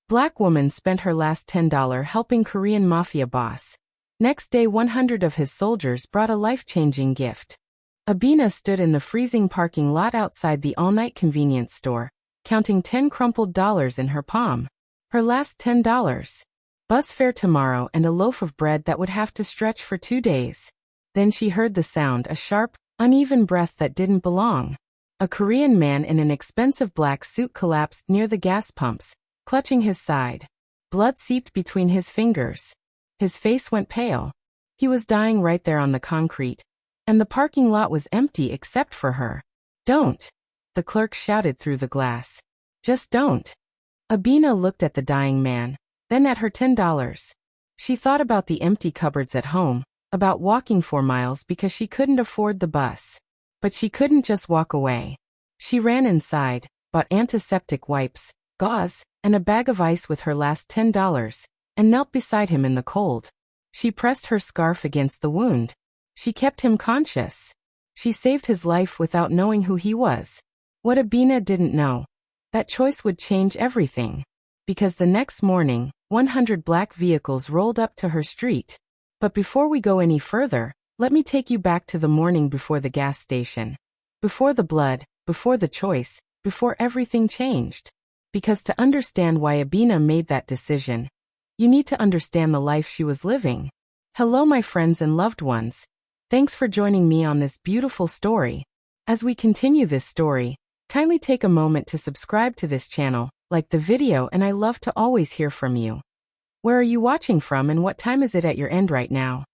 Black woman spent her last $10 helping Korean Mafia boss. Next day 100 of his soldiers brought a life-changing gift. Abena stood in the freezing parking lot outside the all-night convenience store, counting 10 crumpled dollars in her palm. Her last $10. Bus fare tomorrow and a loaf of bread that would have to stretch for 2 days. Then she heard the sound, a sharp, uneven breath that didn't belong. A Korean man in an expensive black suit collapsed near the gas pumps, clutching his side. Blood seeped between his fingers. His face went pale. He was dying right there on the concrete. And the parking lot was empty except for her. "Don't!" the clerk shouted through the glass. "Just don't." Abena looked at the dying man, then at her $10. She thought about the empty cupboards at home, about walking 4 miles because she couldn't afford the bus. But she couldn't just walk away. She ran inside, bought antiseptic wipes, gauze, and a bag of ice with her last $10, and knelt beside him in the cold. She pressed her scarf against the wound. She kept him conscious. She saved his life without knowing who he was. What Abena didn't know, that choice would change everything. Because the next morning, 100 black vehicles rolled up to her street. But before we go any further, let me take you back to the morning before the gas station. Before the blood, before the choice, before everything changed. Because to understand why Abena made that decision, you need to understand the life she was living. Hello my friends and loved ones. Thanks for joining me on this beautiful story. As we continue this story, kindly take a moment to subscribe to this channel, like the video, and I love to always hear from you. Where are you watching from and what time is it at your end right now?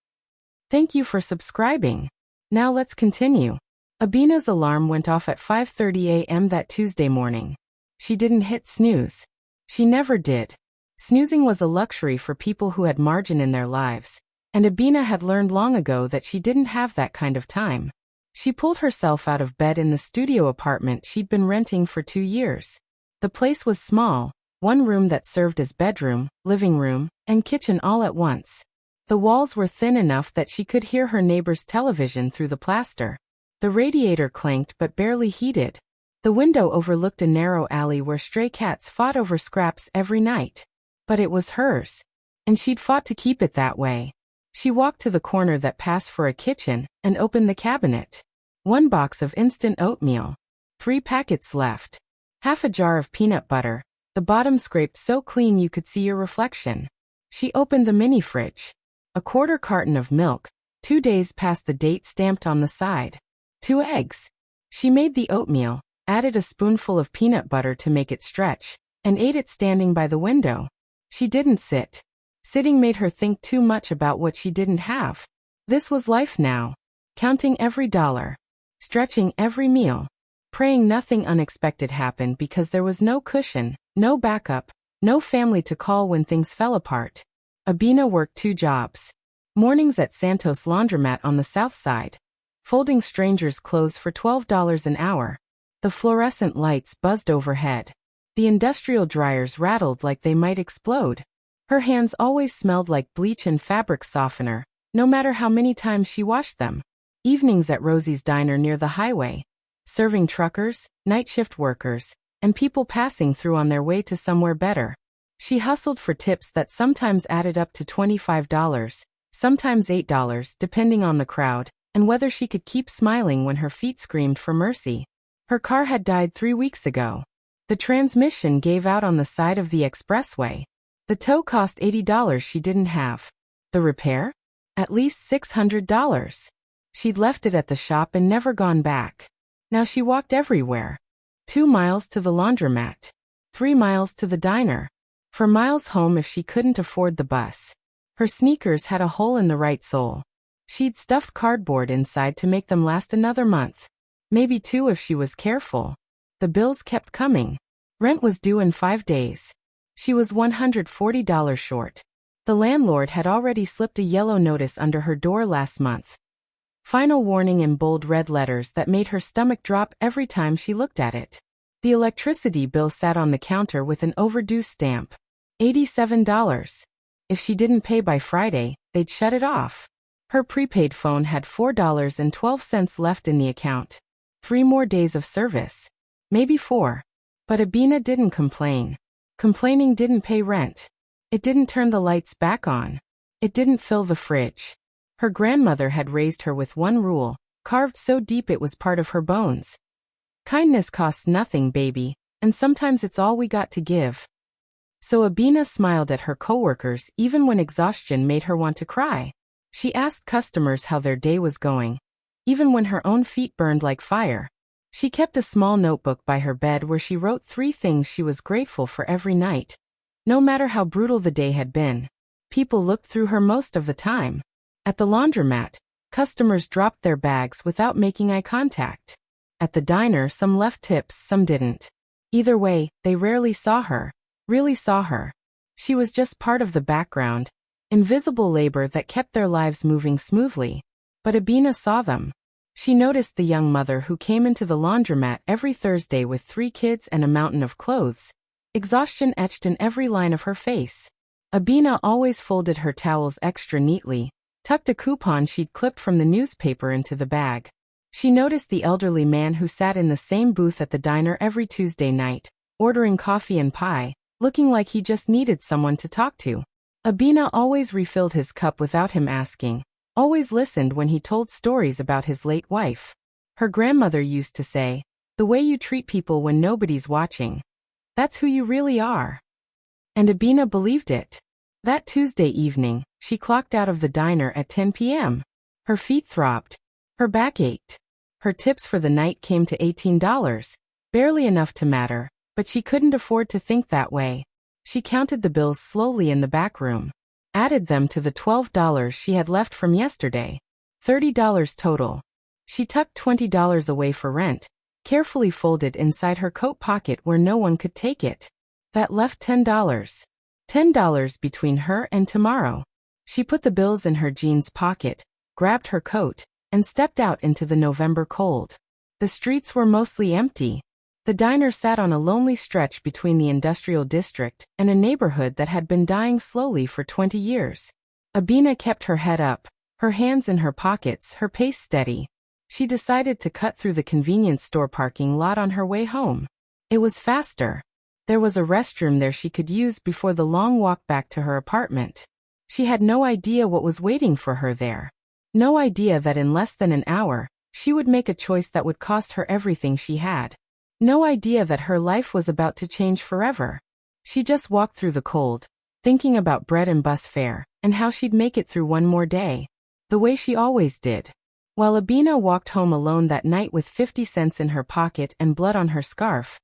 Thank you for subscribing. Now let's continue. Abena's alarm went off at 5:30 a.m. that Tuesday morning. She didn't hit snooze. She never did. Snoozing was a luxury for people who had margin in their lives, and Abena had learned long ago that she didn't have that kind of time. She pulled herself out of bed in the studio apartment she'd been renting for 2 years. The place was small, one room that served as bedroom, living room, and kitchen all at once. The walls were thin enough that she could hear her neighbor's television through the plaster. The radiator clanked but barely heated. The window overlooked a narrow alley where stray cats fought over scraps every night. But it was hers. And she'd fought to keep it that way. She walked to the corner that passed for a kitchen and opened the cabinet. 1 box of instant oatmeal. 3 packets left. Half a jar of peanut butter, the bottom scraped so clean you could see your reflection. She opened the mini fridge. A 1/4 carton of milk, 2 days past the date stamped on the side. 2 eggs. She made the oatmeal, added a spoonful of peanut butter to make it stretch, and ate it standing by the window. She didn't sit. Sitting made her think too much about what she didn't have. This was life now. Counting every dollar. Stretching every meal. Praying nothing unexpected happened because there was no cushion, no backup, no family to call when things fell apart. Abena worked 2 jobs. Mornings at Santos Laundromat on the south side. Folding strangers' clothes for $12 an hour. The fluorescent lights buzzed overhead. The industrial dryers rattled like they might explode. Her hands always smelled like bleach and fabric softener, no matter how many times she washed them. Evenings at Rosie's Diner near the highway. Serving truckers, night shift workers, and people passing through on their way to somewhere better. She hustled for tips that sometimes added up to $25, sometimes $8, depending on the crowd, and whether she could keep smiling when her feet screamed for mercy. Her car had died 3 weeks ago. The transmission gave out on the side of the expressway. The tow cost $80 she didn't have. The repair? At least $600. She'd left it at the shop and never gone back. Now she walked everywhere. 2 miles to the laundromat. 3 miles to the diner. 4 miles home if she couldn't afford the bus. Her sneakers had a hole in the right sole. She'd stuffed cardboard inside to make them last another month. Maybe 2 if she was careful. The bills kept coming. Rent was due in 5 days. She was $140 short. The landlord had already slipped a yellow notice under her door last month. Final warning in bold red letters that made her stomach drop every time she looked at it. The electricity bill sat on the counter with an overdue stamp. $87. If she didn't pay by Friday, they'd shut it off. Her prepaid phone had $4.12 left in the account. 3 more days of service. Maybe 4. But Abena didn't complain. Complaining didn't pay rent. It didn't turn the lights back on. It didn't fill the fridge. Her grandmother had raised her with one rule, carved so deep it was part of her bones. Kindness costs nothing, baby, and sometimes it's all we got to give. So Abena smiled at her coworkers even when exhaustion made her want to cry. She asked customers how their day was going, even when her own feet burned like fire. She kept a small notebook by her bed where she wrote 3 things she was grateful for every night. No matter how brutal the day had been, people looked through her most of the time. At the laundromat, customers dropped their bags without making eye contact. At the diner, some left tips, some didn't. Either way, they rarely saw her, really saw her. She was just part of the background, invisible labor that kept their lives moving smoothly. But Abena saw them. She noticed the young mother who came into the laundromat every Thursday with 3 kids and a mountain of clothes, exhaustion etched in every line of her face. Abena always folded her towels extra neatly, tucked a coupon she'd clipped from the newspaper into the bag. She noticed the elderly man who sat in the same booth at the diner every Tuesday night, ordering coffee and pie, looking like he just needed someone to talk to. Abena always refilled his cup without him asking, always listened when he told stories about his late wife. Her grandmother used to say, "The way you treat people when nobody's watching, that's who you really are." And Abena believed it. That Tuesday evening, she clocked out of the diner at 10 p.m. Her feet throbbed. Her back ached. Her tips for the night came to $18, barely enough to matter, but she couldn't afford to think that way. She counted the bills slowly in the back room, added them to the $12 she had left from yesterday. $30 total. She tucked $20 away for rent, carefully folded inside her coat pocket where no one could take it. That left $10. $10 between her and tomorrow. She put the bills in her jeans pocket, grabbed her coat, and stepped out into the November cold. The streets were mostly empty. The diner sat on a lonely stretch between the industrial district and a neighborhood that had been dying slowly for 20 years. Abena kept her head up, her hands in her pockets, her pace steady. She decided to cut through the convenience store parking lot on her way home. It was faster. There was a restroom there she could use before the long walk back to her apartment. She had no idea what was waiting for her there. No idea that in less than an hour, she would make a choice that would cost her everything she had. No idea that her life was about to change forever. She just walked through the cold, thinking about bread and bus fare, and how she'd make it through one more day, the way she always did. While Abena walked home alone that night with 50 cents in her pocket and blood on her scarf,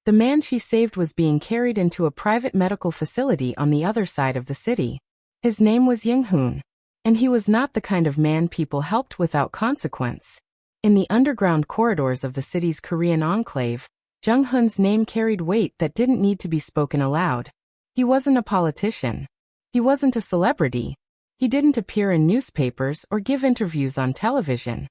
the man she saved was being carried into a private medical facility on the other side of the city. His name was Jung-hoon, and he was not the kind of man people helped without consequence. In the underground corridors of the city's Korean enclave, Jung-hoon's name carried weight that didn't need to be spoken aloud. He wasn't a politician. He wasn't a celebrity. He didn't appear in newspapers or give interviews on television.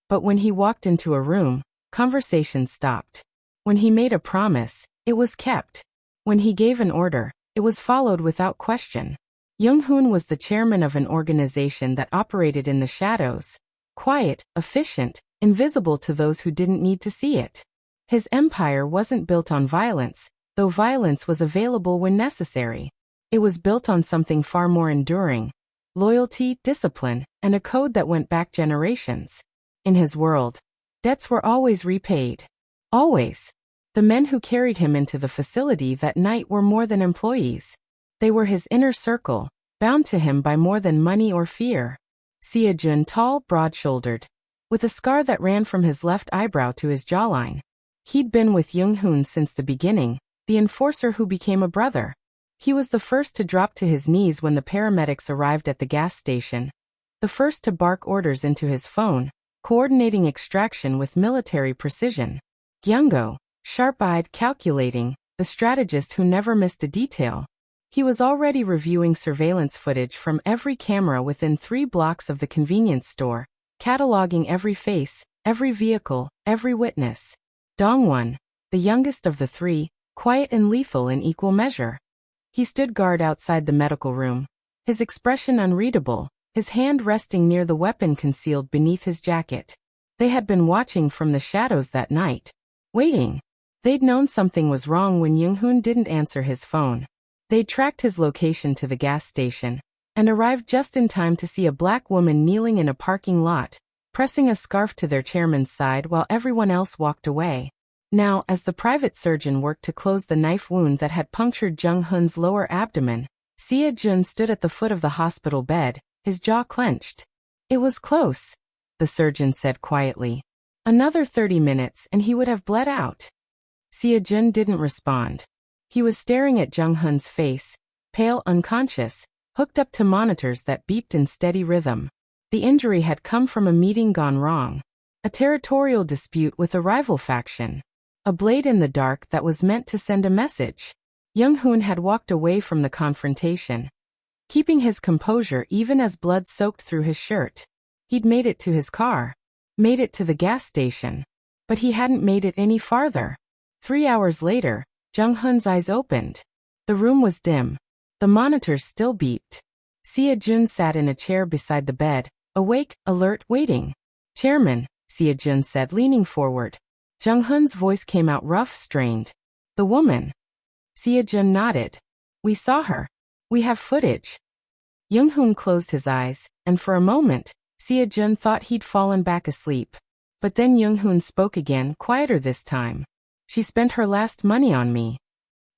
But when he walked into a room, conversation stopped. When he made a promise, it was kept. When he gave an order, it was followed without question. Jung-hoon was the chairman of an organization that operated in the shadows, quiet, efficient, invisible to those who didn't need to see it. His empire wasn't built on violence, though violence was available when necessary. It was built on something far more enduring: loyalty, discipline, and a code that went back generations. In his world, debts were always repaid. Always. The men who carried him into the facility that night were more than employees. They were his inner circle, bound to him by more than money or fear. Seo-jun, tall, broad-shouldered, with a scar that ran from his left eyebrow to his jawline. He'd been with Jung-hoon since the beginning, the enforcer who became a brother. He was the first to drop to his knees when the paramedics arrived at the gas station, the first to bark orders into his phone, coordinating extraction with military precision. Gyungo, sharp-eyed, calculating, the strategist who never missed a detail. He was already reviewing surveillance footage from every camera within 3 blocks of the convenience store, cataloging every face, every vehicle, every witness. Dong-won, the youngest of the 3, quiet and lethal in equal measure. He stood guard outside the medical room, his expression unreadable, his hand resting near the weapon concealed beneath his jacket. They had been watching from the shadows that night. Waiting. They'd known something was wrong when Young-hoon didn't answer his phone. They'd tracked his location to the gas station and arrived just in time to see a black woman kneeling in a parking lot, pressing a scarf to their chairman's side while everyone else walked away. Now, as the private surgeon worked to close the knife wound that had punctured Jung-hoon's lower abdomen, Seo-jun stood at the foot of the hospital bed, his jaw clenched. It was close, the surgeon said quietly. Another 30 minutes and he would have bled out. Seo-jun didn't respond. He was staring at Jung-hoon's face, pale, unconscious, hooked up to monitors that beeped in steady rhythm. The injury had come from a meeting gone wrong. A territorial dispute with a rival faction. A blade in the dark that was meant to send a message. Young-hoon had walked away from the confrontation, keeping his composure even as blood soaked through his shirt. He'd made it to his car, made it to the gas station, but he hadn't made it any farther. 3 hours later, Jung-hoon's eyes opened. The room was dim. The monitors still beeped. Seo-jun sat in a chair beside the bed, awake, alert, waiting. "Chairman," Seo-jun said, leaning forward. Jung-hoon's voice came out rough, strained. "The woman." Seo-jun nodded. "We saw her. We have footage." Young-hoon closed his eyes, and for a moment, Seo-jun thought he'd fallen back asleep. But then Young-hoon spoke again, quieter this time. "She spent her last money on me."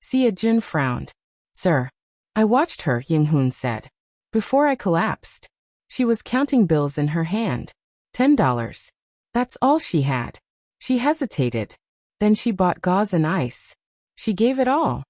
Seo-jun frowned. "Sir." "I watched her," Young-hoon said. "Before I collapsed. She was counting bills in her hand. $10. That's all she had." She hesitated. Then she bought gauze and ice. She gave it all.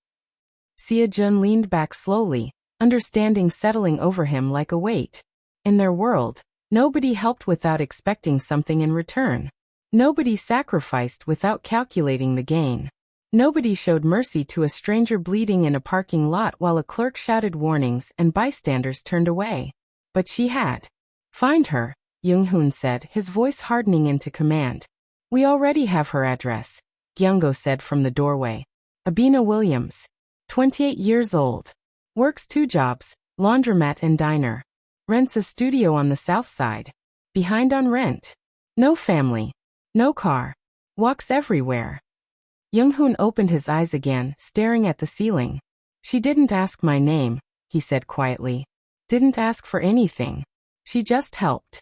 Seo-jun leaned back slowly, understanding settling over him like a weight. In their world, nobody helped without expecting something in return. Nobody sacrificed without calculating the gain. Nobody showed mercy to a stranger bleeding in a parking lot while a clerk shouted warnings and bystanders turned away. But she had. "Find her," Young-hoon said, his voice hardening into command. "We already have her address," Kyung-go said from the doorway. "Abena Williams. 28 years old. Works 2 jobs, laundromat and diner. Rents a studio on the south side. Behind on rent. No family. No car. Walks everywhere." Young-hoon opened his eyes again, staring at the ceiling. "She didn't ask my name," he said quietly. "Didn't ask for anything. She just helped."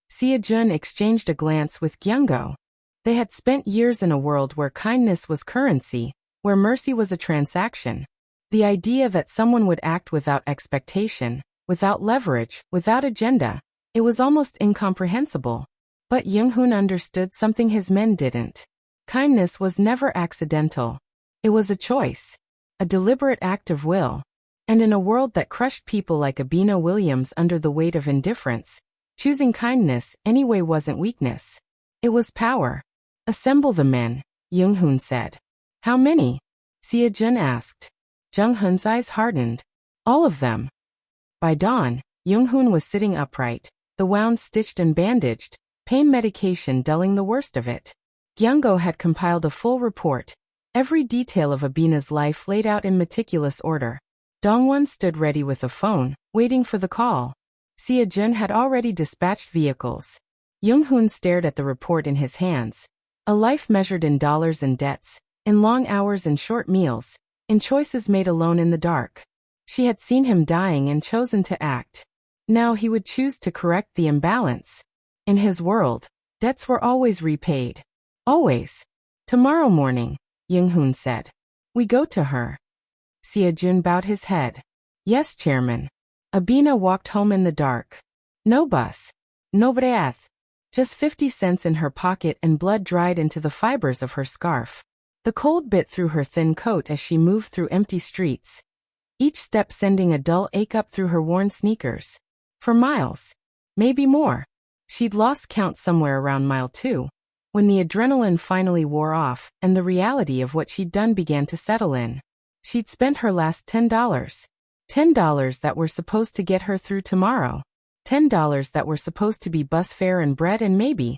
Seo-jun exchanged a glance with Kyung-go. They had spent years in a world where kindness was currency, where mercy was a transaction. The idea that someone would act without expectation, without leverage, without agenda, it was almost incomprehensible. But Young-hoon understood something his men didn't. Kindness was never accidental. It was a choice, a deliberate act of will. And in a world that crushed people like Abena Williams under the weight of indifference, choosing kindness anyway wasn't weakness. It was power. "Assemble the men," Young-hoon said. "How many?" Seo-jun asked. Jung-hoon's eyes hardened. "All of them." By dawn, Young-hoon was sitting upright, the wound stitched and bandaged, pain medication dulling the worst of it. Kyung-go had compiled a full report, every detail of Abena's life laid out in meticulous order. Dongwon stood ready with a phone, waiting for the call. Seo-jun had already dispatched vehicles. Young-hoon stared at the report in his hands. A life measured in dollars and debts, in long hours and short meals, in choices made alone in the dark. She had seen him dying and chosen to act. Now he would choose to correct the imbalance. In his world, debts were always repaid. Always. "Tomorrow morning," Young-hoon said. "We go to her." Seo-jun bowed his head. "Yes, Chairman." Abena walked home in the dark. No bus. No breath. Just 50 cents in her pocket and blood dried into the fibers of her scarf. The cold bit through her thin coat as she moved through empty streets, each step sending a dull ache up through her worn sneakers. For miles. Maybe more. She'd lost count somewhere around mile 2, when the adrenaline finally wore off and the reality of what she'd done began to settle in. She'd spent her last $10. $10 that were supposed to get her through tomorrow. $10 that were supposed to be bus fare and bread and maybe,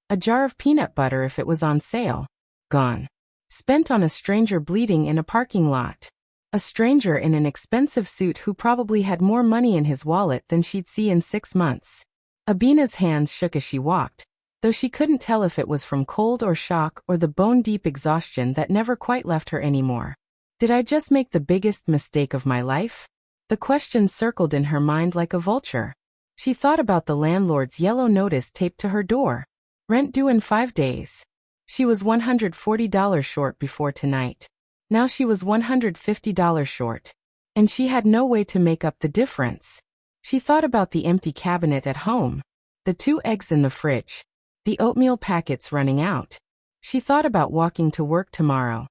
a jar of peanut butter if it was on sale. Gone. Spent on a stranger bleeding in a parking lot. A stranger in an expensive suit who probably had more money in his wallet than she'd see in 6 months. Abena's hands shook as she walked, though she couldn't tell if it was from cold or shock or the bone-deep exhaustion that never quite left her anymore. Did I just make the biggest mistake of my life? The question circled in her mind like a vulture. She thought about the landlord's yellow notice taped to her door. Rent due in 5 days. She was $140 short before tonight. Now she was $150 short. And she had no way to make up the difference. She thought about the empty cabinet at home. The 2 eggs in the fridge. The oatmeal packets running out. She thought about walking to work tomorrow.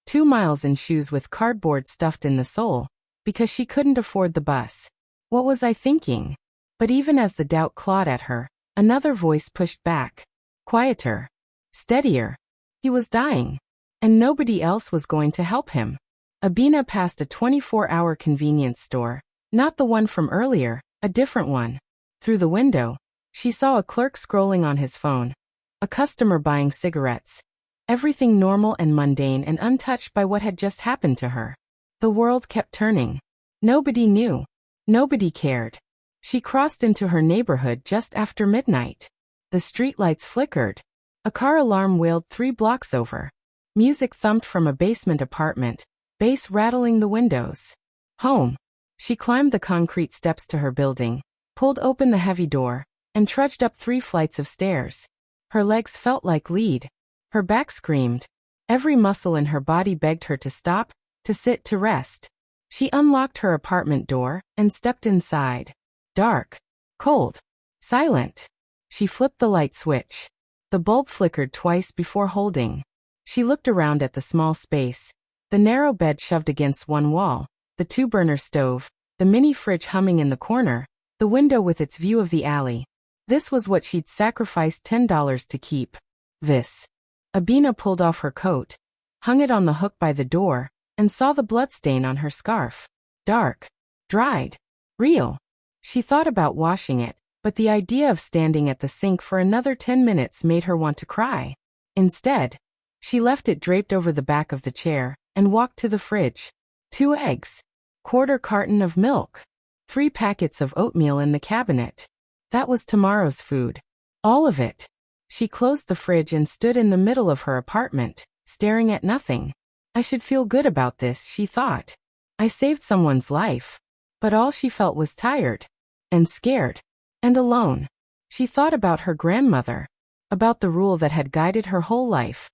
2 miles in shoes with cardboard stuffed in the sole, because she couldn't afford the bus. What was I thinking? But even as the doubt clawed at her, another voice pushed back. Quieter. Steadier. He was dying. And nobody else was going to help him. Abena passed a 24-hour convenience store, not the one from earlier, a different one. Through the window, she saw a clerk scrolling on his phone. A customer buying cigarettes. Everything normal and mundane and untouched by what had just happened to her. The world kept turning. Nobody knew. Nobody cared. She crossed into her neighborhood just after midnight. The streetlights flickered. A car alarm wailed 3 blocks over. Music thumped from a basement apartment, bass rattling the windows. Home. She climbed the concrete steps to her building, pulled open the heavy door, and trudged up 3 flights of stairs. Her legs felt like lead. Her back screamed. Every muscle in her body begged her to stop, to sit, to rest. She unlocked her apartment door and stepped inside. Dark. Cold. Silent. She flipped the light switch. The bulb flickered twice before holding. She looked around at the small space. The narrow bed shoved against one wall, the 2-burner stove, the mini fridge humming in the corner, the window with its view of the alley. This was what she'd sacrificed $10 to keep. This. Abena pulled off her coat, hung it on the hook by the door, and saw the bloodstain on her scarf. Dark. Dried. Real. She thought about washing it, but the idea of standing at the sink for another 10 minutes made her want to cry. Instead, she left it draped over the back of the chair and walked to the fridge. 2 eggs. 1/4 carton of milk. 3 packets of oatmeal in the cabinet. That was tomorrow's food. All of it. She closed the fridge and stood in the middle of her apartment, staring at nothing. I should feel good about this, she thought. I saved someone's life. But all she felt was tired. And scared. And alone. She thought about her grandmother. About the rule that had guided her whole life.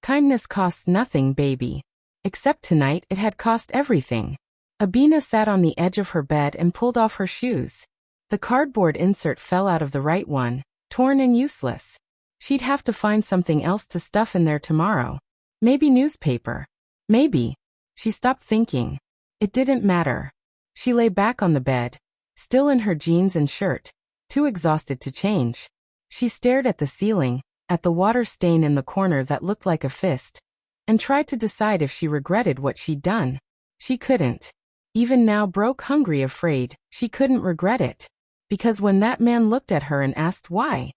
Kindness costs nothing, baby. Except tonight it had cost everything. Abena sat on the edge of her bed and pulled off her shoes. The cardboard insert fell out of the right one, torn and useless. She'd have to find something else to stuff in there tomorrow. Maybe newspaper. Maybe. She stopped thinking. It didn't matter. She lay back on the bed, still in her jeans and shirt, too exhausted to change. She stared at the ceiling, at the water stain in the corner that looked like a fist, and tried to decide if she regretted what she'd done. She couldn't. Even now, broke, hungry, afraid, she couldn't regret it. Because when that man looked at her and asked why,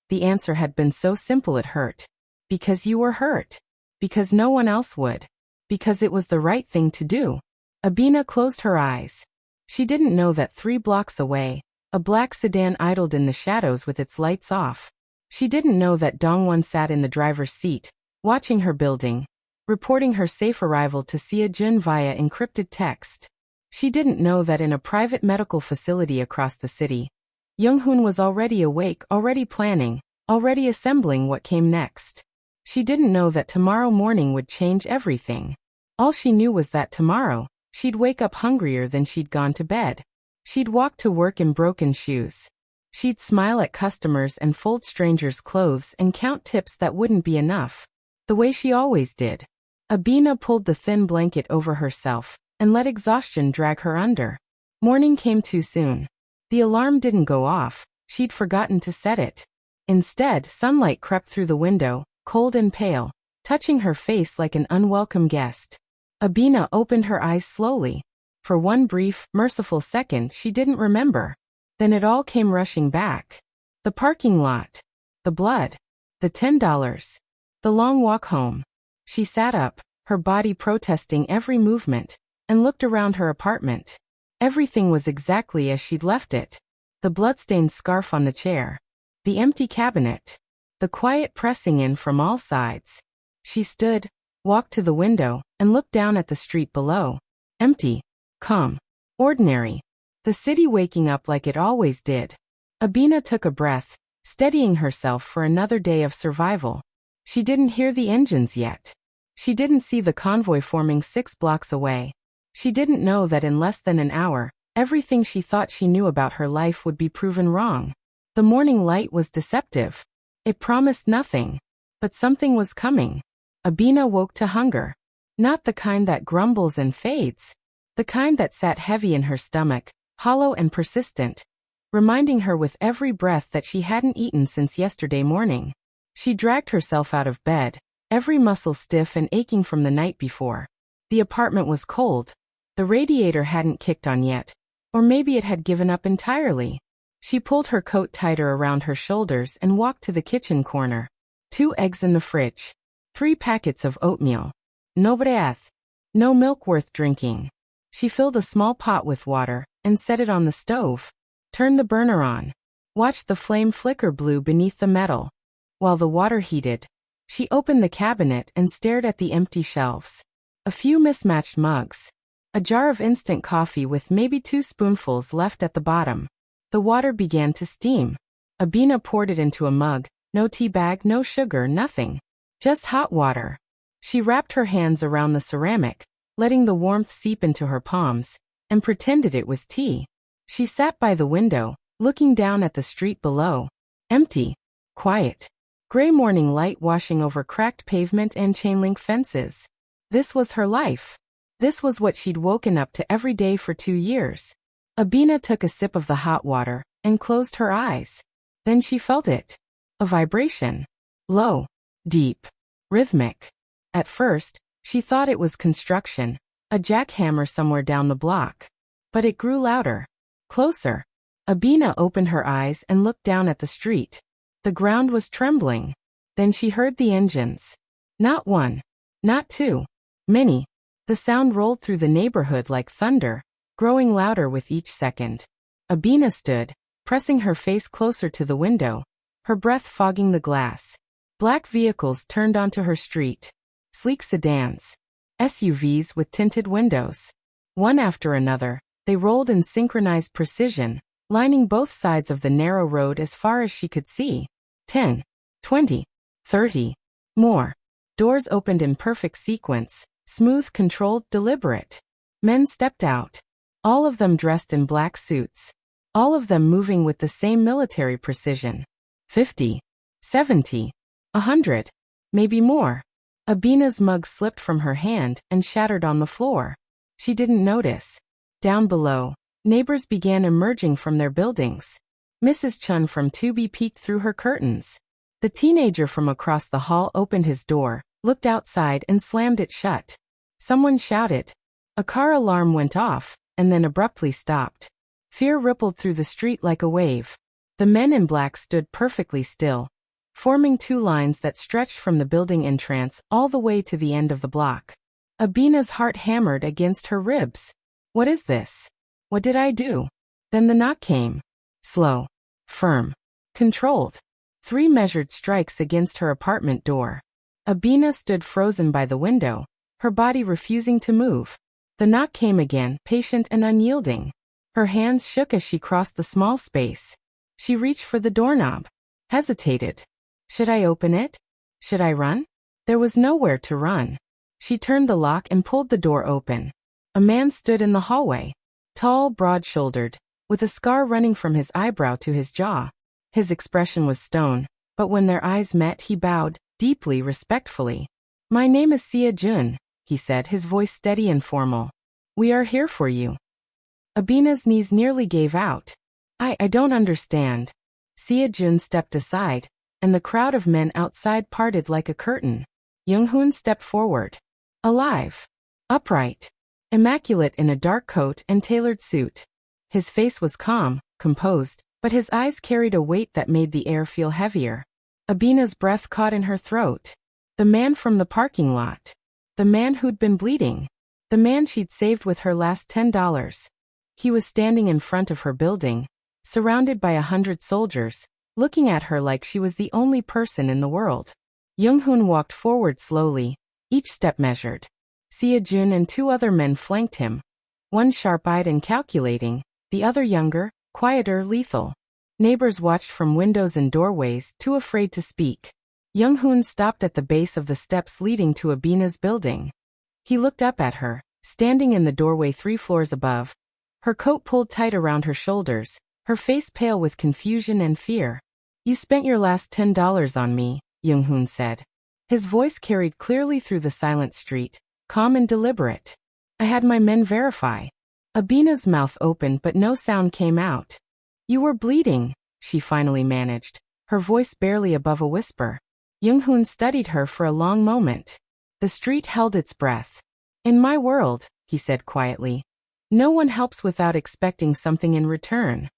the answer had been so simple it hurt. Because you were hurt. Because no one else would. Because it was the right thing to do. Abena closed her eyes. She didn't know that 3 blocks away, a black sedan idled in the shadows with its lights off. She didn't know that Dongwon sat in the driver's seat, watching her building, reporting her safe arrival to Sia Jun via encrypted text. She didn't know that in a private medical facility across the city, Young-hoon was already awake, already planning, already assembling what came next. She didn't know that tomorrow morning would change everything. All she knew was that tomorrow, she'd wake up hungrier than she'd gone to bed. She'd walk to work in broken shoes. She'd smile at customers and fold strangers' clothes and count tips that wouldn't be enough. The way she always did. Abena pulled the thin blanket over herself and let exhaustion drag her under. Morning came too soon. The alarm didn't go off. She'd forgotten to set it. Instead, sunlight crept through the window, cold and pale, touching her face like an unwelcome guest. Abena opened her eyes slowly. For one brief, merciful second, she didn't remember. Then it all came rushing back. The parking lot. The blood. The $10. The long walk home. She sat up, her body protesting every movement, and looked around her apartment. Everything was exactly as she'd left it. The bloodstained scarf on the chair. The empty cabinet. the quiet pressing in from all sides. She stood, walked to the window, and looked down at the street below. Empty. Calm. Ordinary. The city waking up like it always did. Abena took a breath, steadying herself for another day of survival. She didn't hear the engines yet. She didn't see the convoy forming 6 blocks away. She didn't know that in less than an hour, everything she thought she knew about her life would be proven wrong. The morning light was deceptive. It promised nothing. But something was coming. Abena woke to hunger. Not the kind that grumbles and fades. The kind that sat heavy in her stomach, hollow and persistent, reminding her with every breath that she hadn't eaten since yesterday morning. She dragged herself out of bed, every muscle stiff and aching from the night before. The apartment was cold. The radiator hadn't kicked on yet. Or maybe it had given up entirely. She pulled her coat tighter around her shoulders and walked to the kitchen corner. 2 eggs in the fridge. 3 packets of oatmeal. No breath. No milk worth drinking. She filled a small pot with water and set it on the stove. Turned the burner on. Watched the flame flicker blue beneath the metal. While the water heated, she opened the cabinet and stared at the empty shelves. A few mismatched mugs. A jar of instant coffee with maybe 2 spoonfuls left at the bottom. The water began to steam. Abena poured it into a mug. No tea bag, no sugar, nothing. Just hot water. She wrapped her hands around the ceramic, letting the warmth seep into her palms, and pretended it was tea. She sat by the window, looking down at the street below. Empty. Quiet. Gray morning light washing over cracked pavement and chain-link fences. This was her life. This was what she'd woken up to every day for 2 years. Abena took a sip of the hot water and closed her eyes. Then she felt it. A vibration. Low. Deep. Rhythmic. At first, she thought it was construction, a jackhammer somewhere down the block. But it grew louder. Closer. Abena opened her eyes and looked down at the street. The ground was trembling. Then she heard the engines. Not 1. Not 2. Many. The sound rolled through the neighborhood like thunder, growing louder with each second. Abena stood, pressing her face closer to the window, her breath fogging the glass. Black vehicles turned onto her street. Sleek sedans. SUVs with tinted windows. One after another, they rolled in synchronized precision, lining both sides of the narrow road as far as she could see. 10, 20, 30. More. Doors opened in perfect sequence, smooth, controlled, deliberate. Men stepped out. All of them dressed in black suits. All of them moving with the same military precision. 50, 70, 100. Maybe more. Abena's mug slipped from her hand and shattered on the floor. She didn't notice. Down below, neighbors began emerging from their buildings. Mrs. Chun from 2B peeked through her curtains. The teenager from across the hall opened his door, looked outside and slammed it shut. Someone shouted. A car alarm went off, and then abruptly stopped. Fear rippled through the street like a wave. The men in black stood perfectly still, forming 2 lines that stretched from the building entrance all the way to the end of the block. Abena's heart hammered against her ribs. What is this? What did I do? Then the knock came. Slow. Firm. Controlled. 3 measured strikes against her apartment door. Abena stood frozen by the window, her body refusing to move. The knock came again, patient and unyielding. Her hands shook as she crossed the small space. She reached for the doorknob. Hesitated. Should I open it? Should I run? There was nowhere to run. She turned the lock and pulled the door open. A man stood in the hallway. Tall, broad-shouldered, with a scar running from his eyebrow to his jaw. His expression was stone, but when their eyes met he bowed, deeply, respectfully. My name is Sia Jun, he said, his voice steady and formal. We are here for you. Abena's knees nearly gave out. I don't understand. Sia Jun stepped aside, and the crowd of men outside parted like a curtain. Young-hoon stepped forward. Alive. Upright. Immaculate in a dark coat and tailored suit. His face was calm, composed, but his eyes carried a weight that made the air feel heavier. Abena's breath caught in her throat. The man from the parking lot. The man who'd been bleeding. The man she'd saved with her last $10. He was standing in front of her building, surrounded by 100 soldiers, looking at her like she was the only person in the world. Young-hoon walked forward slowly, each step measured. Seo-jun and two other men flanked him, one sharp-eyed and calculating, the other younger, quieter, lethal. Neighbors watched from windows and doorways, too afraid to speak. Young-hoon stopped at the base of the steps leading to Abena's building. He looked up at her, standing in the doorway 3 floors above, her coat pulled tight around her shoulders, her face pale with confusion and fear. "You spent your last $10 on me," Young-hoon said. His voice carried clearly through the silent street, calm and deliberate. "I had my men verify." Abena's mouth opened but no sound came out. "You were bleeding," she finally managed, her voice barely above a whisper. Young-hoon studied her for a long moment. The street held its breath. "In my world," he said quietly, "no one helps without expecting something in return."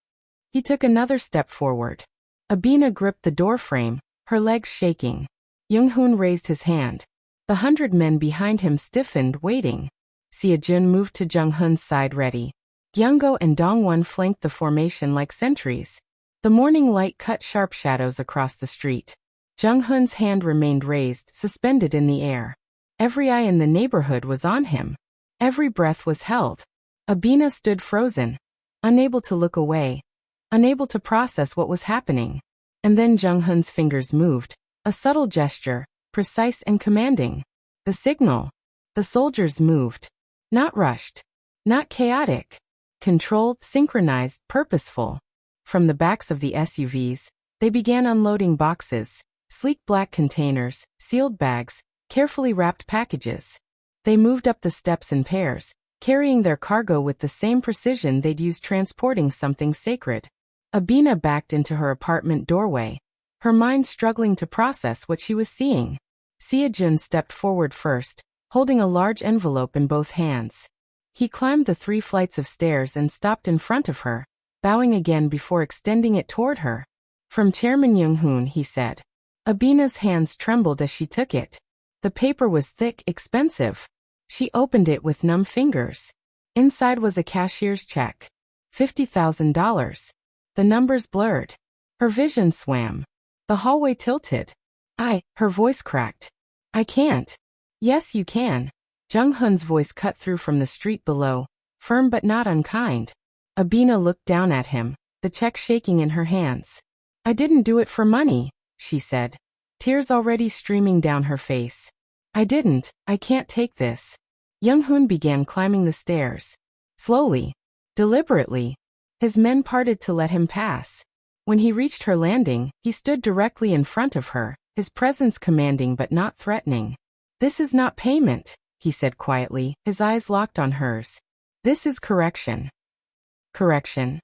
He took another step forward. Abena gripped the doorframe, her legs shaking. Young-hoon raised his hand. The 100 men behind him stiffened, waiting. Seo-jun moved to Jung-hoon's side ready. Young-go and Dong-won flanked the formation like sentries. The morning light cut sharp shadows across the street. Jung-hoon's hand remained raised, suspended in the air. Every eye in the neighborhood was on him. Every breath was held. Abena stood frozen, unable to look away, unable to process what was happening. And then Jung-hoon's fingers moved, a subtle gesture, precise and commanding. The signal. The soldiers moved. Not rushed. Not chaotic. Controlled, synchronized, purposeful. From the backs of the SUVs, they began unloading boxes, sleek black containers, sealed bags, carefully wrapped packages. They moved up the steps in pairs, carrying their cargo with the same precision they'd used transporting something sacred. Abena backed into her apartment doorway, her mind struggling to process what she was seeing. Seo-jun stepped forward first, holding a large envelope in both hands. He climbed the 3 flights of stairs and stopped in front of her, bowing again before extending it toward her. "From Chairman Young-hoon," he said. Abena's hands trembled as she took it. The paper was thick, expensive. She opened it with numb fingers. Inside was a cashier's check. $50,000. The numbers blurred. Her vision swam. The hallway tilted. Her voice cracked. "I can't." "Yes, you can." Jung-hoon's voice cut through from the street below, firm but not unkind. Abena looked down at him, the check shaking in her hands. "I didn't do it for money," she said, tears already streaming down her face. "I didn't. I can't take this." Young-hoon began climbing the stairs. Slowly, deliberately. His men parted to let him pass. When he reached her landing, he stood directly in front of her, his presence commanding but not threatening. "This is not payment," he said quietly, his eyes locked on hers. "This is correction." "Correction?"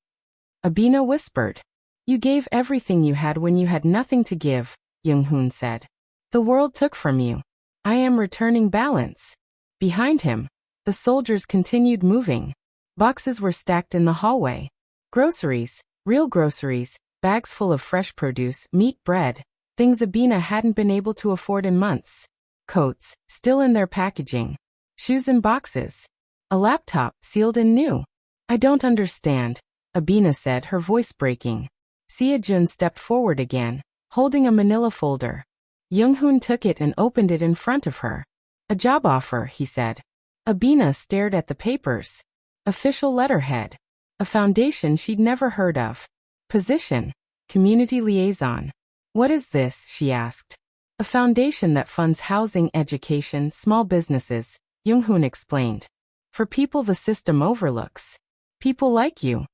Abena whispered. "You gave everything you had when you had nothing to give," Young-hoon said. "The world took from you. I am returning balance." Behind him, the soldiers continued moving. Boxes were stacked in the hallway. Groceries, real groceries, bags full of fresh produce, meat, bread, things Abena hadn't been able to afford in months. Coats, still in their packaging. Shoes in boxes. A laptop, sealed and new. "I don't understand," Abena said, her voice breaking. Seo-jun stepped forward again, holding a manila folder. Young-hoon took it and opened it in front of her. "A job offer," he said. Abena stared at the papers. Official letterhead. A foundation she'd never heard of. Position: community liaison. "What is this?" she asked. "A foundation that funds housing, education, small businesses," Young-hoon explained. "For people the system overlooks. People like you."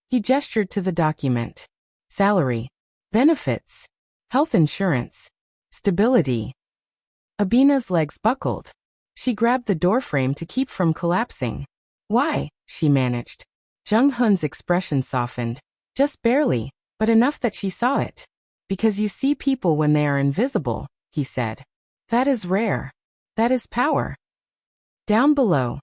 He gestured to the document. "Salary. Benefits. Health insurance. Stability." Abena's legs buckled. She grabbed the doorframe to keep from collapsing. "Why?" she managed. Jung-hoon's expression softened. Just barely, but enough that she saw it. "Because you see people when they are invisible," he said. "That is rare. That is power." Down below,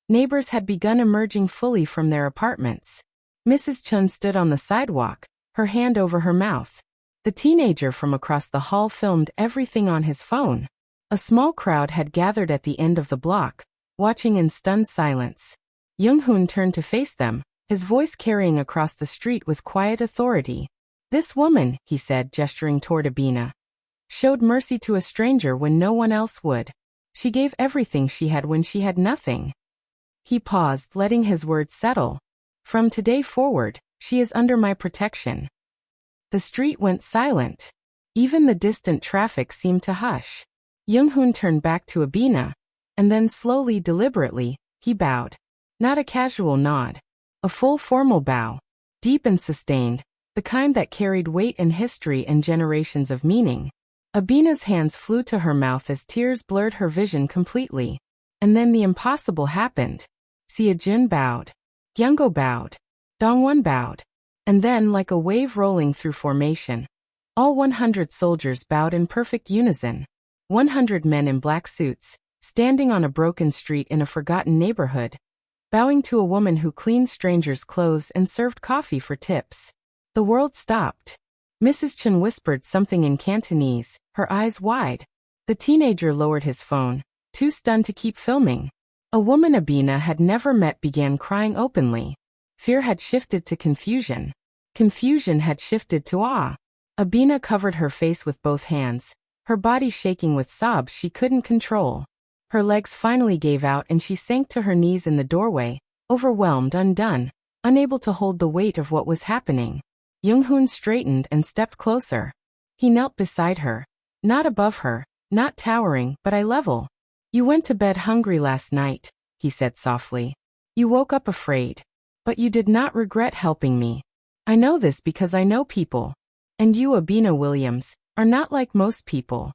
neighbors had begun emerging fully from their apartments. Mrs. Chun stood on the sidewalk, her hand over her mouth. The teenager from across the hall filmed everything on his phone. A small crowd had gathered at the end of the block, watching in stunned silence. Young-hoon turned to face them, his voice carrying across the street with quiet authority. This woman, he said, gesturing toward Abena, showed mercy to a stranger when no one else would. She gave everything she had when she had nothing. He paused, letting his words settle. From today forward, she is under my protection. The street went silent. Even the distant traffic seemed to hush. Young-hoon turned back to Abena, and then slowly, deliberately, he bowed. Not a casual nod. A full formal bow. Deep and sustained, the kind that carried weight and history and generations of meaning. Abena's hands flew to her mouth as tears blurred her vision completely. And then the impossible happened. Seo-jun bowed. Young-go bowed. Dong-won bowed. And then, like a wave rolling through formation, all 100 soldiers bowed in perfect unison. 100 men in black suits, standing on a broken street in a forgotten neighborhood, bowing to a woman who cleaned strangers' clothes and served coffee for tips. The world stopped. Mrs. Chun whispered something in Cantonese, her eyes wide. The teenager lowered his phone, too stunned to keep filming. A woman Abena had never met began crying openly. Fear had shifted to confusion. Confusion had shifted to awe. Abena covered her face with both hands, her body shaking with sobs she couldn't control. Her legs finally gave out and she sank to her knees in the doorway, overwhelmed, undone, unable to hold the weight of what was happening. Young-hoon straightened and stepped closer. He knelt beside her. Not above her, not towering, but eye level. You went to bed hungry last night, he said softly. You woke up afraid. But you did not regret helping me. I know this because I know people. And you, Abena Williams, are not like most people.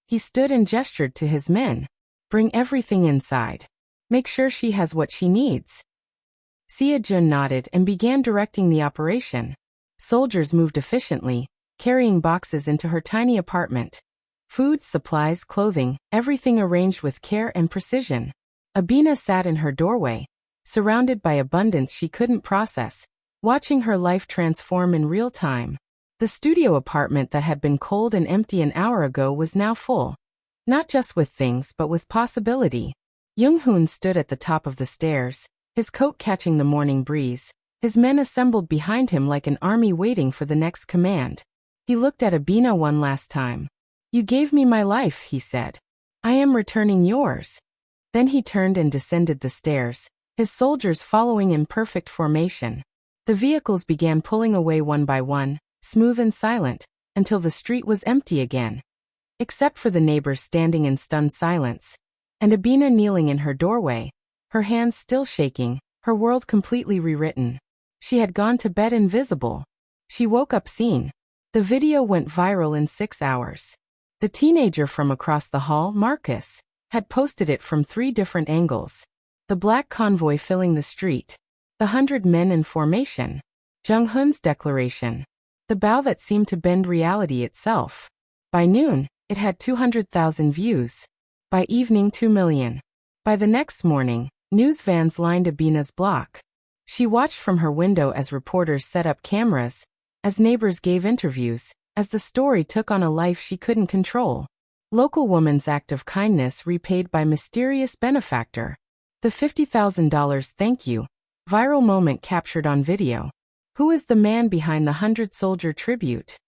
He stood and gestured to his men. Bring everything inside. Make sure she has what she needs. Seo-jun nodded and began directing the operation. Soldiers moved efficiently, carrying boxes into her tiny apartment. Food, supplies, clothing, everything arranged with care and precision. Abena sat in her doorway, surrounded by abundance she couldn't process, watching her life transform in real time. The studio apartment that had been cold and empty an hour ago was now full. Not just with things but with possibility. Young-hoon stood at the top of the stairs, his coat catching the morning breeze, his men assembled behind him like an army waiting for the next command. He looked at Abena one last time. You gave me my life, he said. I am returning yours. Then he turned and descended the stairs, his soldiers following in perfect formation. The vehicles began pulling away one by one, smooth and silent, until the street was empty again. Except for the neighbors standing in stunned silence. And Abena kneeling in her doorway, her hands still shaking, her world completely rewritten. She had gone to bed invisible. She woke up seen. The video went viral in 6 hours. The teenager from across the hall, Marcus, had posted it from 3 different angles. The black convoy filling the street. The 100 men in formation. Jung-hoon's declaration. The bow that seemed to bend reality itself. By noon, it had 200,000 views. By evening, 2 million. By the next morning, news vans lined Abena's block. She watched from her window as reporters set up cameras, as neighbors gave interviews, as the story took on a life she couldn't control. Local woman's act of kindness repaid by mysterious benefactor. The $50,000 thank you. Viral moment captured on video. Who is the man behind the 100-soldier tribute?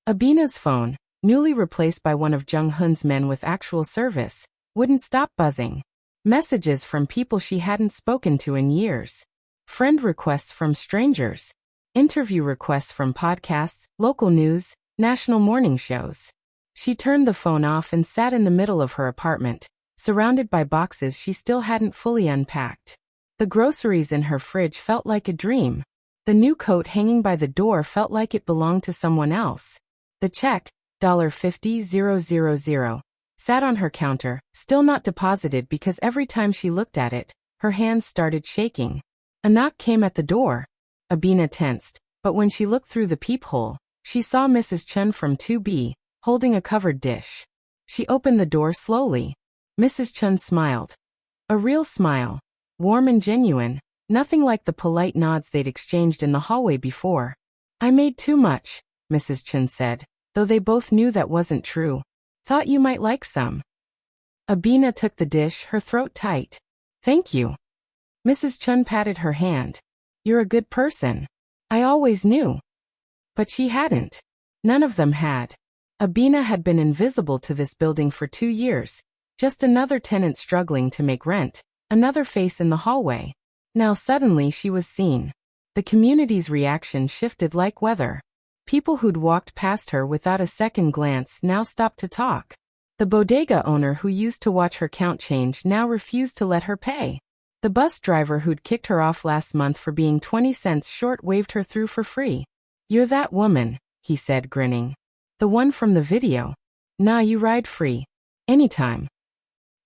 Abena's phone, newly replaced by one of Jung-hoon's men with actual service, wouldn't stop buzzing. Messages from people she hadn't spoken to in years. Friend requests from strangers. Interview requests from podcasts, local news, national morning shows. She turned the phone off and sat in the middle of her apartment, surrounded by boxes she still hadn't fully unpacked. The groceries in her fridge felt like a dream. The new coat hanging by the door felt like it belonged to someone else. The check, $50,000, sat on her counter, still not deposited because every time she looked at it, her hands started shaking. A knock came at the door. Abena tensed, but when she looked through the peephole, she saw Mrs. Chun from 2B, holding a covered dish. She opened the door slowly. Mrs. Chun smiled. A real smile. Warm and genuine, nothing like the polite nods they'd exchanged in the hallway before. I made too much, Mrs. Chun said, though they both knew that wasn't true. Thought you might like some. Abena took the dish, her throat tight. Thank you. Mrs. Chun patted her hand. You're a good person. I always knew. But she hadn't. None of them had. Abena had been invisible to this building for 2 years, just another tenant struggling to make rent, another face in the hallway. Now suddenly she was seen. The community's reaction shifted like weather. People who'd walked past her without a second glance now stopped to talk. The bodega owner who used to watch her count change now refused to let her pay. The bus driver who'd kicked her off last month for being 20 cents short waved her through for free. "You're that woman," he said, grinning. "The one from the video. Nah, you ride free. Anytime."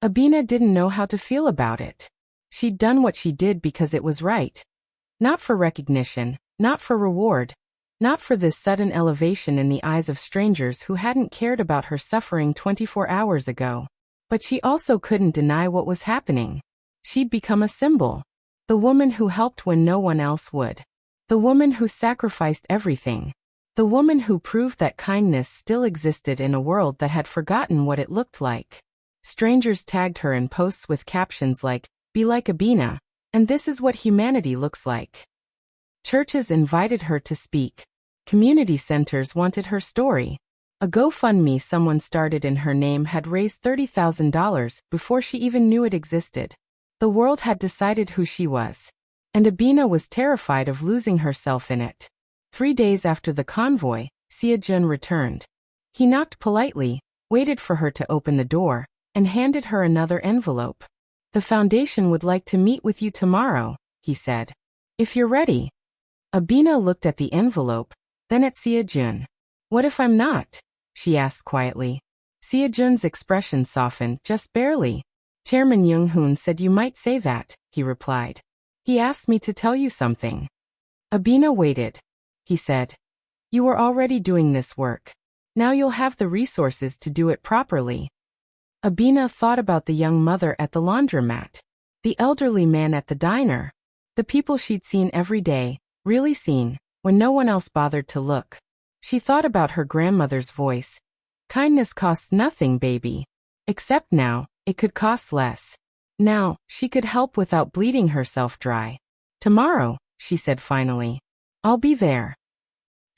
Abena didn't know how to feel about it. She'd done what she did because it was right. Not for recognition, not for reward, not for this sudden elevation in the eyes of strangers who hadn't cared about her suffering 24 hours ago. But she also couldn't deny what was happening. She'd become a symbol. The woman who helped when no one else would. The woman who sacrificed everything. The woman who proved that kindness still existed in a world that had forgotten what it looked like. Strangers tagged her in posts with captions like, "Be like Abena," and "This is what humanity looks like." Churches invited her to speak. Community centers wanted her story. A GoFundMe someone started in her name had raised $30,000 before she even knew it existed. The world had decided who she was. And Abena was terrified of losing herself in it. 3 days after the convoy, Seo-jun returned. He knocked politely, waited for her to open the door, and handed her another envelope. "The foundation would like to meet with you tomorrow," he said. "If you're ready." Abena looked at the envelope, then at Seo-jun. "What if I'm not?" she asked quietly. Seo-jun's expression softened, just barely. "Chairman Jung-hoon said you might say that," he replied. "He asked me to tell you something." Abena waited. He said, "You were already doing this work. Now you'll have the resources to do it properly." Abena thought about the young mother at the laundromat, the elderly man at the diner, the people she'd seen every day, really seen, when no one else bothered to look. She thought about her grandmother's voice. "Kindness costs nothing, baby. Except now, it could cost less. Now, she could help without bleeding herself dry. Tomorrow," she said finally. "I'll be there."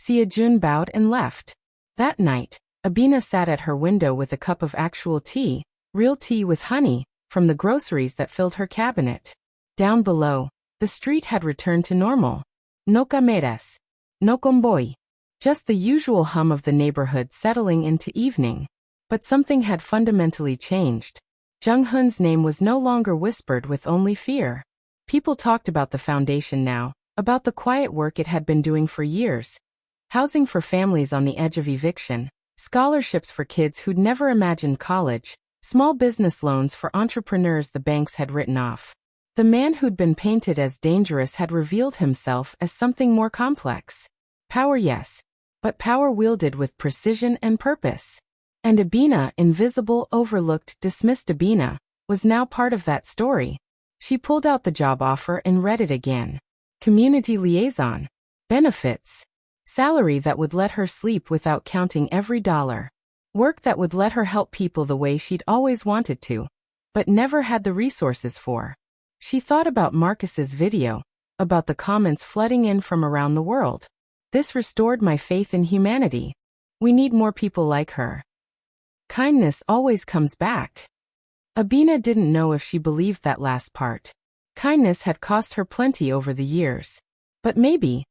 Seo-jun bowed and left. That night, Abena sat at her window with a cup of actual tea, real tea with honey, from the groceries that filled her cabinet. Down below, the street had returned to normal. No cameras. No convoy. Just the usual hum of the neighborhood settling into evening. But something had fundamentally changed. Jung-hoon's name was no longer whispered with only fear. People talked about the foundation now, about the quiet work it had been doing for years. Housing for families on the edge of eviction, scholarships for kids who'd never imagined college, small business loans for entrepreneurs the banks had written off. The man who'd been painted as dangerous had revealed himself as something more complex. Power, yes, but power wielded with precision and purpose. And Abena, invisible, overlooked, dismissed Abena, was now part of that story. She pulled out the job offer and read it again. Community liaison. Benefits. Salary that would let her sleep without counting every dollar. Work that would let her help people the way she'd always wanted to, but never had the resources for. She thought about Marcus's video, about the comments flooding in from around the world. "This restored my faith in humanity. We need more people like her. Kindness always comes back." Abena didn't know if she believed that last part. Kindness had cost her plenty over the years. But maybe,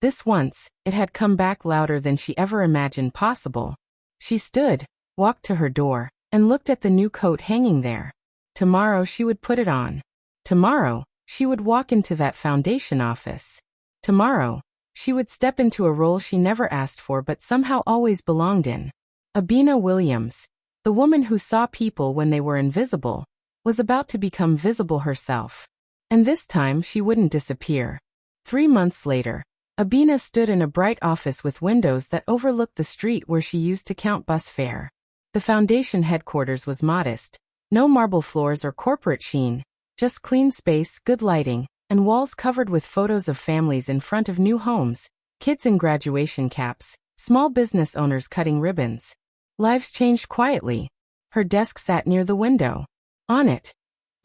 this once, it had come back louder than she ever imagined possible. She stood, walked to her door, and looked at the new coat hanging there. Tomorrow she would put it on. Tomorrow, she would walk into that foundation office. Tomorrow, she would step into a role she never asked for but somehow always belonged in. Abena Williams, the woman who saw people when they were invisible, was about to become visible herself. And this time she wouldn't disappear. 3 months later, Abena stood in a bright office with windows that overlooked the street where she used to count bus fare. The foundation headquarters was modest. No marble floors or corporate sheen, just clean space, good lighting, and walls covered with photos of families in front of new homes, kids in graduation caps, small business owners cutting ribbons. Lives changed quietly. Her desk sat near the window. On it,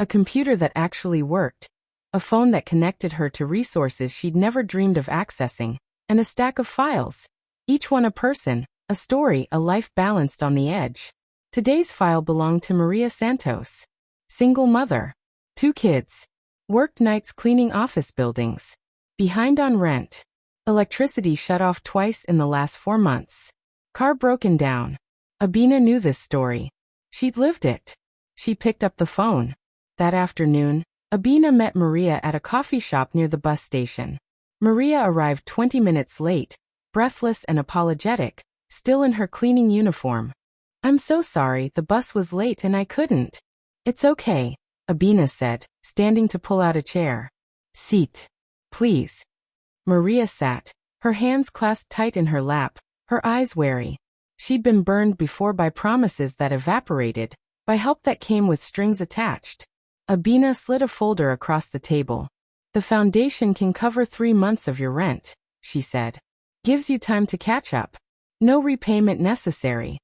a computer that actually worked, a phone that connected her to resources she'd never dreamed of accessing, and a stack of files. Each one a person, a story, a life balanced on the edge. Today's file belonged to Maria Santos. Single mother. 2 kids. Worked nights cleaning office buildings. Behind on rent. Electricity shut off twice in the last 4 months. Car broken down. Abena knew this story. She'd lived it. She picked up the phone. That afternoon, Abena met Maria at a coffee shop near the bus station. Maria arrived 20 minutes late, breathless and apologetic, still in her cleaning uniform. "I'm so sorry, the bus was late and I couldn't." "It's okay," Abena said, standing to pull out a chair. "Seat. Please." Maria sat, her hands clasped tight in her lap, her eyes wary. She'd been burned before by promises that evaporated, by help that came with strings attached. Abena slid a folder across the table. "The foundation can cover 3 months of your rent," she said. "Gives you time to catch up. No repayment necessary."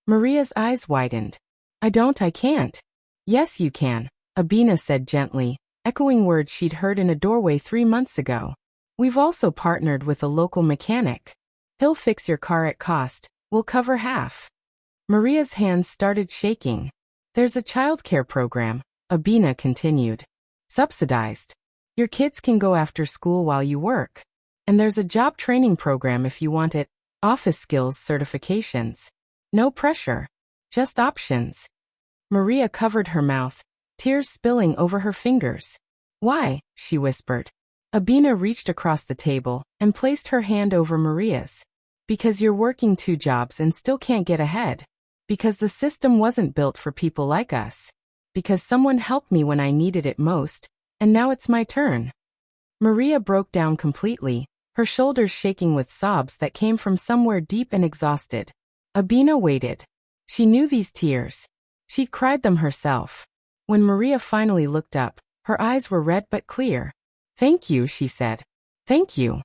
Maria's eyes widened. I can't." "Yes, you can," Abena said gently, echoing words she'd heard in a doorway 3 months ago. "We've also partnered with a local mechanic. He'll fix your car at cost. We'll cover half." Maria's hands started shaking. "There's a childcare program," Abena continued. "Subsidized. Your kids can go after school while you work. And there's a job training program if you want it, office skills certifications. No pressure. Just options." Maria covered her mouth, tears spilling over her fingers. "Why?" she whispered. Abena reached across the table and placed her hand over Maria's. "Because you're working 2 jobs and still can't get ahead. Because the system wasn't built for people like us. Because someone helped me when I needed it most, and now it's my turn." Maria broke down completely, her shoulders shaking with sobs that came from somewhere deep and exhausted. Abena waited. She knew these tears. She'd cried them herself. When Maria finally looked up, her eyes were red but clear. "Thank you," she said. "Thank you."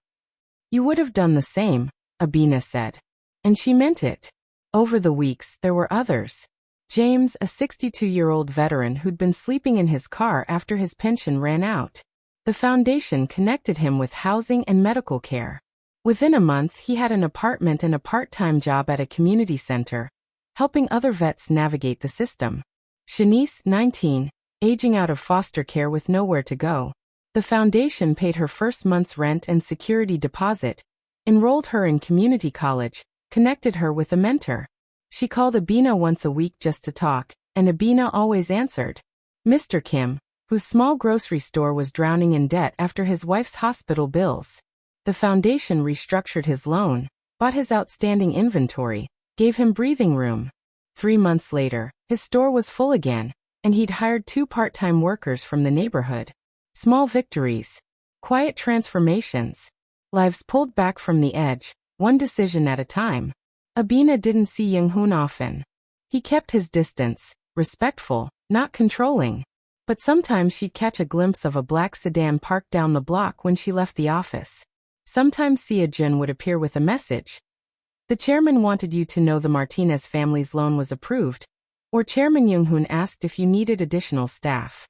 "You would have done the same," Abena said. And she meant it. Over the weeks, there were others. James, a 62-year-old veteran who'd been sleeping in his car after his pension ran out. The foundation connected him with housing and medical care. Within a month, he had an apartment and a part-time job at a community center, helping other vets navigate the system. Shanice, 19, aging out of foster care with nowhere to go. The foundation paid her first month's rent and security deposit, enrolled her in community college, connected her with a mentor. She called Abena once a week just to talk, and Abena always answered. Mr. Kim, whose small grocery store was drowning in debt after his wife's hospital bills. The foundation restructured his loan, bought his outstanding inventory, gave him breathing room. 3 months later, his store was full again, and he'd hired 2 part-time workers from the neighborhood. Small victories. Quiet transformations. Lives pulled back from the edge, one decision at a time. Abena didn't see Young-hoon often. He kept his distance, respectful, not controlling. But sometimes she'd catch a glimpse of a black sedan parked down the block when she left the office. Sometimes Sia-jun would appear with a message. The chairman wanted you to know the Martinez family's loan was approved, or Chairman Young-hoon asked if you needed additional staff.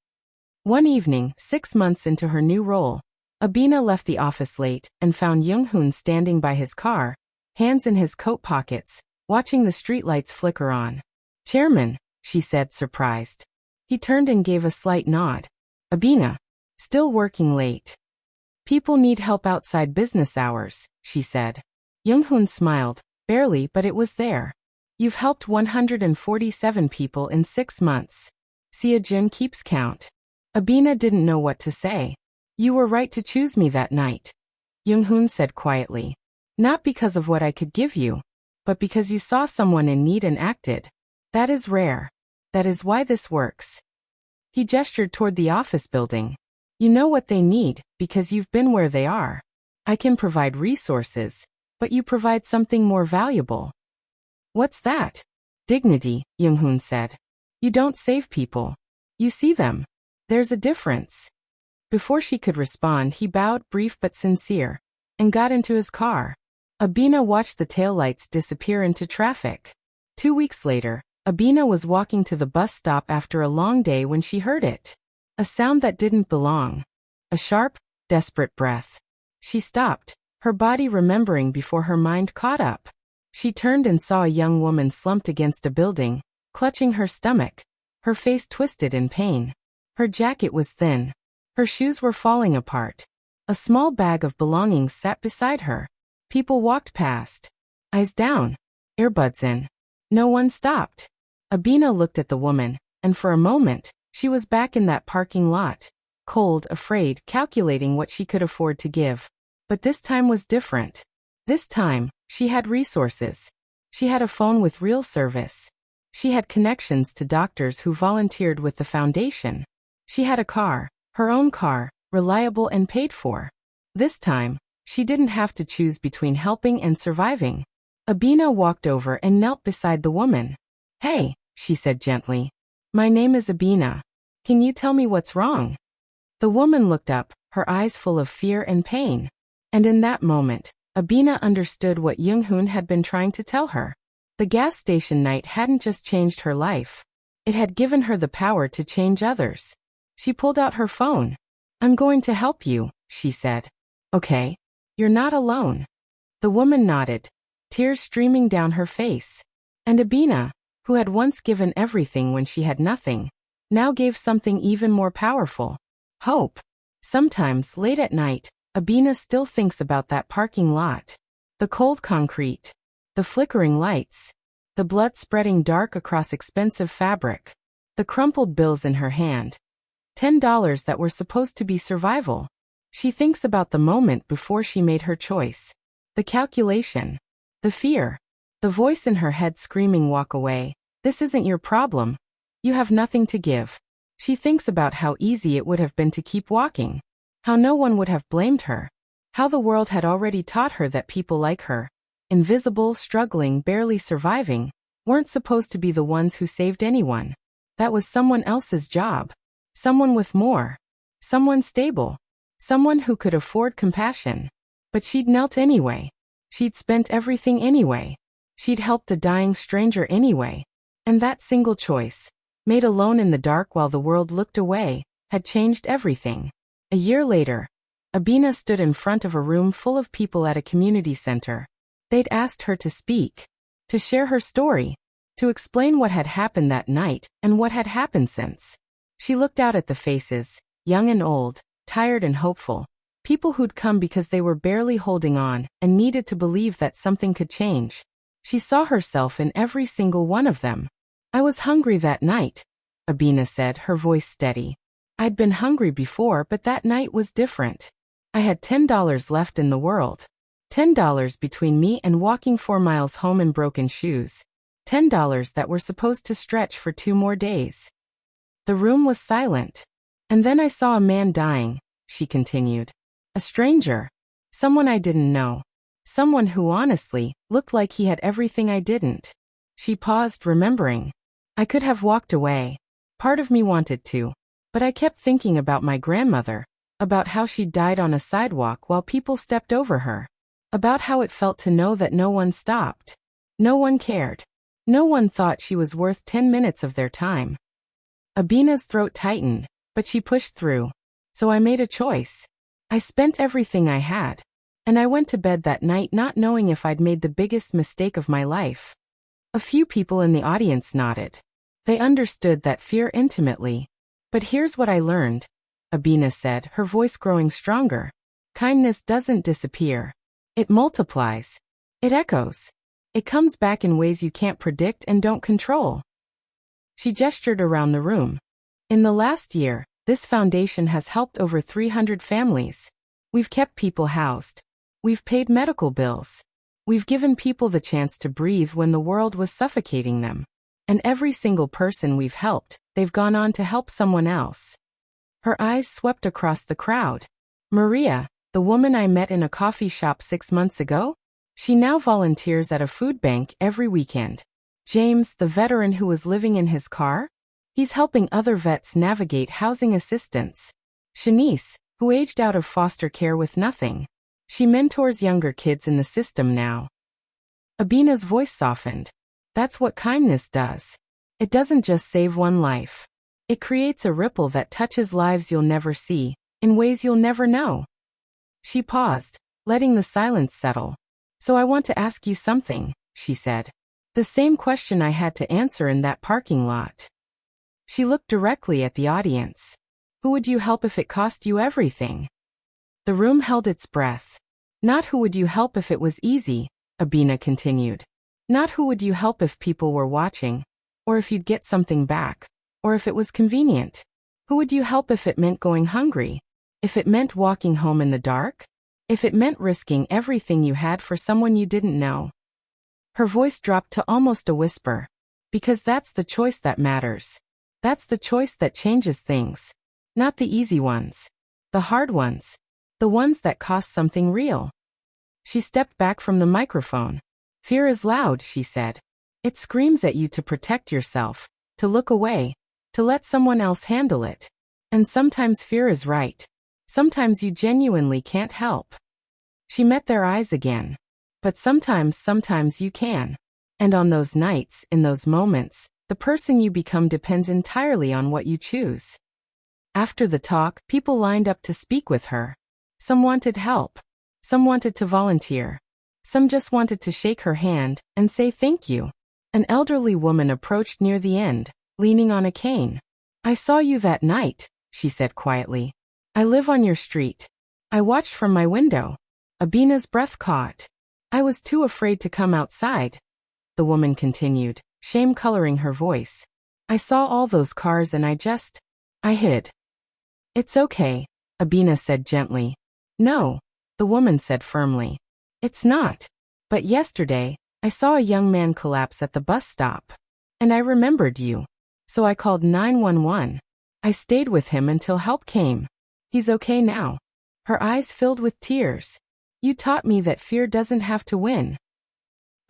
One evening, 6 months into her new role, Abena left the office late and found Young-hoon standing by his car, hands in his coat pockets, watching the streetlights flicker on. "Chairman," she said, surprised. He turned and gave a slight nod. "Abena, still working late." "People need help outside business hours," she said. Young-hoon smiled, barely, but it was there. "You've helped 147 people in 6 months. Sia-jun keeps count." Abena didn't know what to say. "You were right to choose me that night," Young-hoon said quietly. "Not because of what I could give you, but because you saw someone in need and acted. That is rare. That is why this works." He gestured toward the office building. "You know what they need, because you've been where they are. I can provide resources, but you provide something more valuable." "What's that?" "Dignity," Young-hoon said. "You don't save people. You see them. There's a difference." Before she could respond, he bowed, brief but sincere, and got into his car. Abena watched the taillights disappear into traffic. 2 weeks later, Abena was walking to the bus stop after a long day when she heard it. A sound that didn't belong. A sharp, desperate breath. She stopped, her body remembering before her mind caught up. She turned and saw a young woman slumped against a building, clutching her stomach, her face twisted in pain. Her jacket was thin. Her shoes were falling apart. A small bag of belongings sat beside her. People walked past. Eyes down. Earbuds in. No one stopped. Abena looked at the woman, and for a moment, she was back in that parking lot. Cold, afraid, calculating what she could afford to give. But this time was different. This time, she had resources. She had a phone with real service. She had connections to doctors who volunteered with the foundation. She had a car, her own car, reliable and paid for. This time, she didn't have to choose between helping and surviving. Abena walked over and knelt beside the woman. "Hey," she said gently. "My name is Abena. Can you tell me what's wrong?" The woman looked up, her eyes full of fear and pain. And in that moment, Abena understood what Young-hoon had been trying to tell her. The gas station night hadn't just changed her life. It had given her the power to change others. She pulled out her phone. "I'm going to help you," she said. "Okay. You're not alone." The woman nodded, tears streaming down her face. And Abena, who had once given everything when she had nothing, now gave something even more powerful. Hope. Sometimes, late at night, Abena still thinks about that parking lot. The cold concrete. The flickering lights. The blood spreading dark across expensive fabric. The crumpled bills in her hand. $10 that were supposed to be survival. She thinks about the moment before she made her choice. The calculation. The fear. The voice in her head screaming, "Walk away. This isn't your problem. You have nothing to give." She thinks about how easy it would have been to keep walking. How no one would have blamed her. How the world had already taught her that people like her, invisible, struggling, barely surviving, weren't supposed to be the ones who saved anyone. That was someone else's job. Someone with more. Someone stable. Someone who could afford compassion. But she'd knelt anyway. She'd spent everything anyway. She'd helped a dying stranger anyway. And that single choice, made alone in the dark while the world looked away, had changed everything. A year later, Abena stood in front of a room full of people at a community center. They'd asked her to speak, to share her story, to explain what had happened that night and what had happened since. She looked out at the faces, young and old, tired and hopeful, people who'd come because they were barely holding on and needed to believe that something could change. She saw herself in every single one of them. "I was hungry that night," Abena said, her voice steady. "I'd been hungry before, but that night was different. I had $10 left in the world. $10 between me and walking 4 miles home in broken shoes. $10 that were supposed to stretch for 2 more days." The room was silent. "And then I saw a man dying," she continued. "A stranger. Someone I didn't know. Someone who honestly looked like he had everything I didn't." She paused, remembering. "I could have walked away. Part of me wanted to. But I kept thinking about my grandmother, about how she died on a sidewalk while people stepped over her, about how it felt to know that no one stopped. No one cared. No one thought she was worth 10 minutes of their time." Abena's throat tightened, but she pushed through. "So I made a choice. I spent everything I had. And I went to bed that night not knowing if I'd made the biggest mistake of my life." A few people in the audience nodded. They understood that fear intimately. "But here's what I learned," Abena said, her voice growing stronger. "Kindness doesn't disappear. It multiplies. It echoes. It comes back in ways you can't predict and don't control." She gestured around the room. "In the last year, this foundation has helped over 300 families. We've kept people housed. We've paid medical bills. We've given people the chance to breathe when the world was suffocating them. And every single person we've helped, they've gone on to help someone else." Her eyes swept across the crowd. "Maria, the woman I met in a coffee shop 6 months ago? She now volunteers at a food bank every weekend. James, the veteran who was living in his car? He's helping other vets navigate housing assistance. Shanice, who aged out of foster care with nothing. She mentors younger kids in the system now." Abena's voice softened. "That's what kindness does. It doesn't just save one life. It creates a ripple that touches lives you'll never see, in ways you'll never know." She paused, letting the silence settle. So I want to ask you something, she said. The same question I had to answer in that parking lot. She looked directly at the audience. Who would you help if it cost you everything? The room held its breath. Not who would you help if it was easy, Abena continued. Not who would you help if people were watching, or if you'd get something back, or if it was convenient. Who would you help if it meant going hungry? If it meant walking home in the dark? If it meant risking everything you had for someone you didn't know? Her voice dropped to almost a whisper. Because that's the choice that matters. That's the choice that changes things. Not the easy ones. The hard ones. The ones that cost something real. She stepped back from the microphone. Fear is loud, she said. It screams at you to protect yourself, to look away, to let someone else handle it. And sometimes fear is right. Sometimes you genuinely can't help. She met their eyes again. But sometimes you can. And on those nights, in those moments, the person you become depends entirely on what you choose. After the talk, people lined up to speak with her. Some wanted help. Some wanted to volunteer. Some just wanted to shake her hand and say thank you. An elderly woman approached near the end, leaning on a cane. I saw you that night, she said quietly. I live on your street. I watched from my window. Abena's breath caught. I was too afraid to come outside. The woman continued, shame coloring her voice. I saw all those cars and I hid. It's okay, Abena said gently. No, the woman said firmly. It's not. But yesterday, I saw a young man collapse at the bus stop. And I remembered you. So I called 911. I stayed with him until help came. He's okay now. Her eyes filled with tears. You taught me that fear doesn't have to win.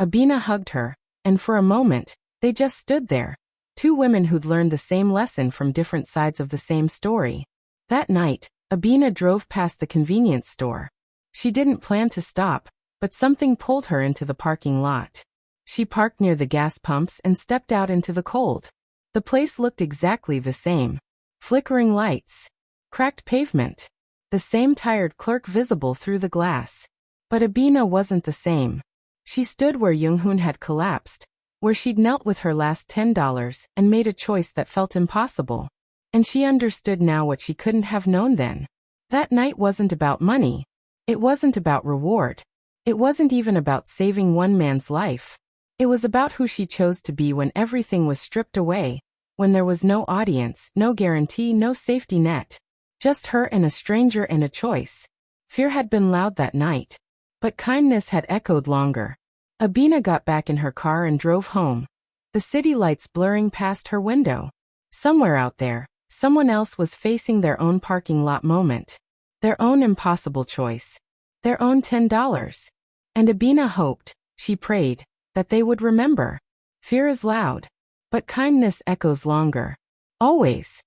Abena hugged her, and for a moment, they just stood there. Two women who'd learned the same lesson from different sides of the same story. That night, Abena drove past the convenience store. She didn't plan to stop, but something pulled her into the parking lot. She parked near the gas pumps and stepped out into the cold. The place looked exactly the same. Flickering lights. Cracked pavement. The same tired clerk visible through the glass. But Abena wasn't the same. She stood where Young-hoon had collapsed, where she'd knelt with her last $10 and made a choice that felt impossible. And she understood now what she couldn't have known then. That night wasn't about money. It wasn't about reward. It wasn't even about saving one man's life. It was about who she chose to be when everything was stripped away, when there was no audience, no guarantee, no safety net. Just her and a stranger and a choice. Fear had been loud that night. But kindness had echoed longer. Abena got back in her car and drove home. The city lights blurring past her window. Somewhere out there, someone else was facing their own parking lot moment. Their own impossible choice. Their own $10. And Abena hoped, she prayed, that they would remember. Fear is loud. But kindness echoes longer. Always.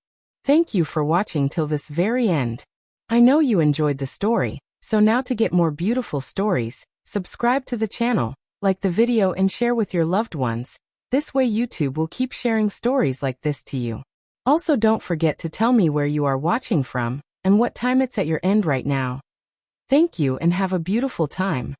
Thank you for watching till this very end. I know you enjoyed the story, so now to get more beautiful stories, subscribe to the channel, like the video and share with your loved ones. This way YouTube will keep sharing stories like this to you. Also don't forget to tell me where you are watching from, and what time it's at your end right now. Thank you and have a beautiful time.